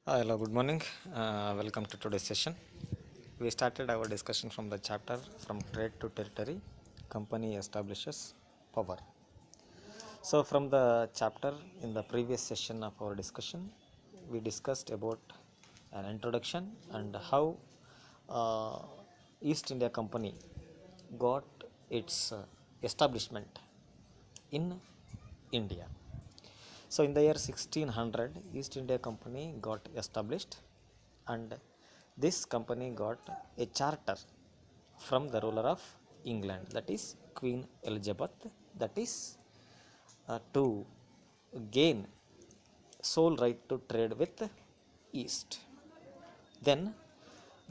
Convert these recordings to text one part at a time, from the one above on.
Hello, good morning. Welcome to today's session. We started our discussion from the chapter From Trade to Territory, Company Establishes Power. So, from the chapter in the previous session of our discussion, we discussed about an introduction and how uh, East India Company got its establishment in India. So, in the year 1600, East India Company got established, and this company got a charter from the ruler of England, that is Queen Elizabeth, that is to gain sole right to trade with East. Then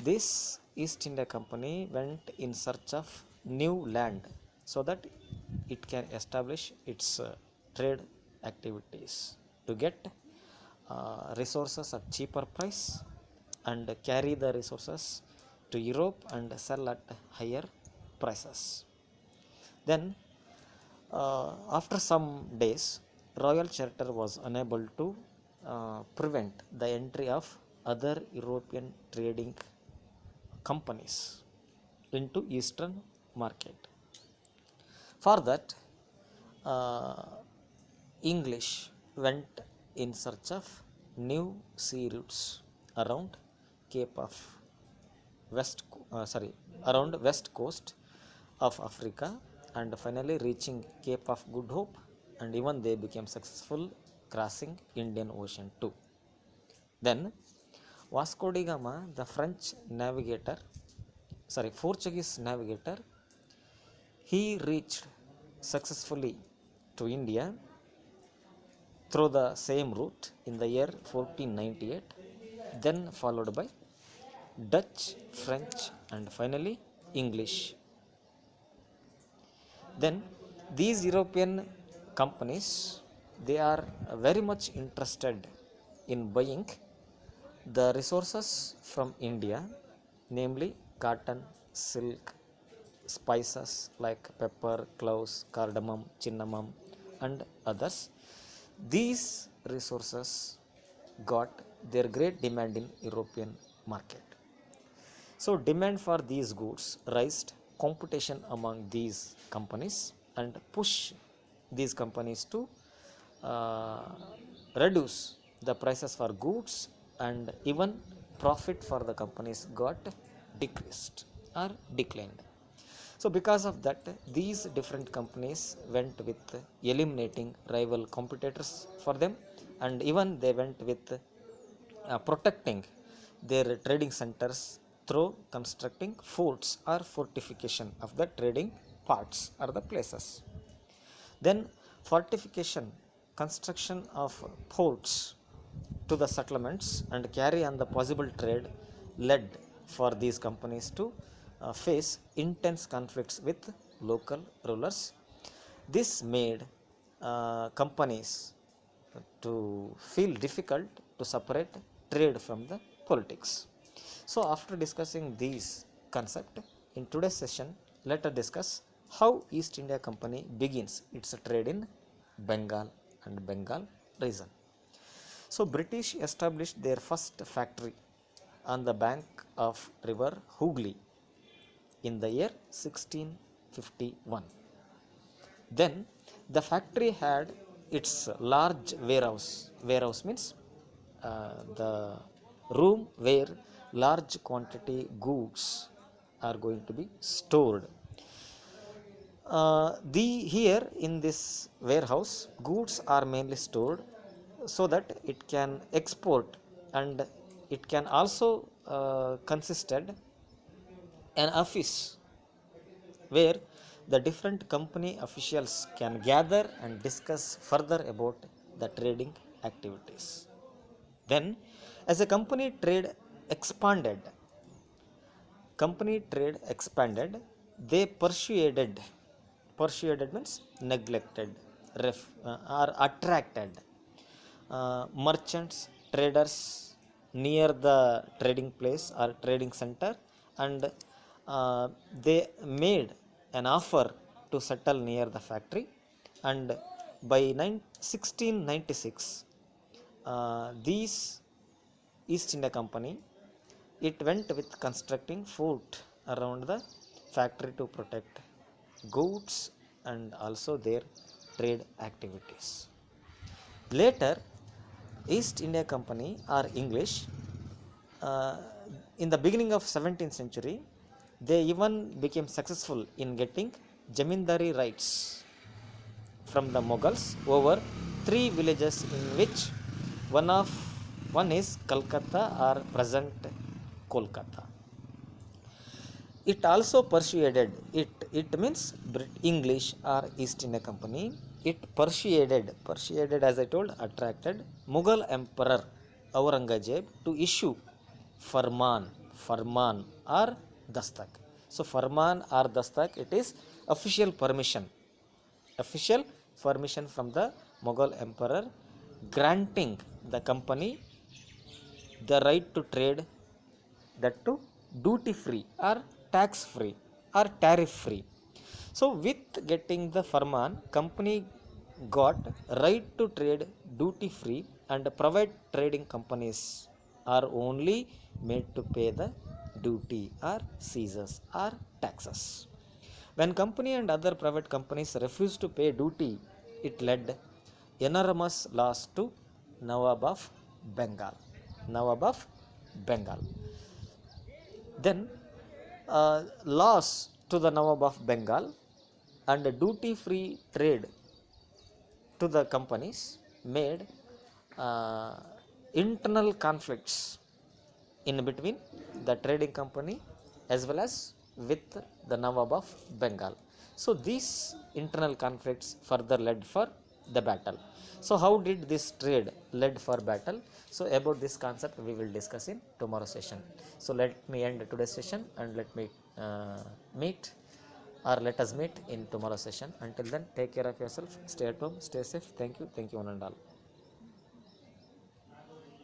this East India Company went in search of new land so that it can establish its trade activities to get resources at cheaper price and carry the resources to Europe and sell at higher prices. Then, after some days, Royal Charter was unable to prevent the entry of other European trading companies into Eastern market. For that, uh, English went in search of new sea routes around Cape of around west coast of Africa, and finally reaching Cape of Good Hope, and even they became successful crossing Indian Ocean too. Then Vasco da Gama, the Portuguese navigator, he reached successfully to India through the same route in the year 1498, then followed by Dutch, French, and finally English. Then these European companies, they are very much interested in buying the resources from India, namely cotton, silk, spices like pepper, cloves, cardamom, cinnamon, and others. These resources got their great demand in European market. So demand for these goods raised competition among these companies and push these companies to uh, reduce the prices for goods, and even profit for the companies got decreased or declined. So because of that, these different companies went with eliminating rival competitors for them, and even they went with protecting their trading centers through constructing forts or fortification of the trading parts or the places. Then fortification, construction of ports to the settlements and carry on the possible trade led for these companies to face intense conflicts with local rulers. This made companies to feel difficult to separate trade from the politics. So after discussing these concept in today's session, let us discuss how East India Company begins its trade in Bengal and Bengal region. So British established their first factory on the bank of river Hooghly in the year 1651. Then the factory had its large warehouse. Warehouse means the room where large quantity goods are going to be stored. The here in this warehouse, goods are mainly stored so that it can export, and it can also consisted an office where the different company officials can gather and discuss further about the trading activities. Then as a company trade expanded, they persuaded means neglected, or attracted merchants, traders near the trading place or trading center, and they made an offer to settle near the factory. And by 1696, these East India Company, it went with constructing fort around the factory to protect goods and also their trade activities. Later, East India Company or English, uh, in the beginning of 17th century, they even became successful in getting jamindari rights from the Mughals over three villages, in which one of one is Calcutta or present Kolkata. It also persuaded it means English or East India Company. It persuaded, as I told, attracted Mughal Emperor Aurangzeb to issue farman, farman or dastak. So farman or dastak, it is official permission, official permission from the Mughal Emperor, granting the company the right to trade, that too duty free or tax free or tariff free. So with getting the farman, company got right to trade duty free, and private trading companies are only made to pay the duty or cesses or taxes. When company and other private companies refused to pay duty, it led enormous loss to Nawab of Bengal. Nawab of Bengal. Then loss to the Nawab of Bengal and duty free trade to the companies made uh, internal conflicts in between the trading company as well as with the Nawab of Bengal. So these internal conflicts further led for the battle. So how did this trade led for battle? So about this concept we will discuss in tomorrow session. So let me end today's session and let me meet or let us meet in tomorrow session. Until then, take care of yourself, stay at home, stay safe. Thank you one and all.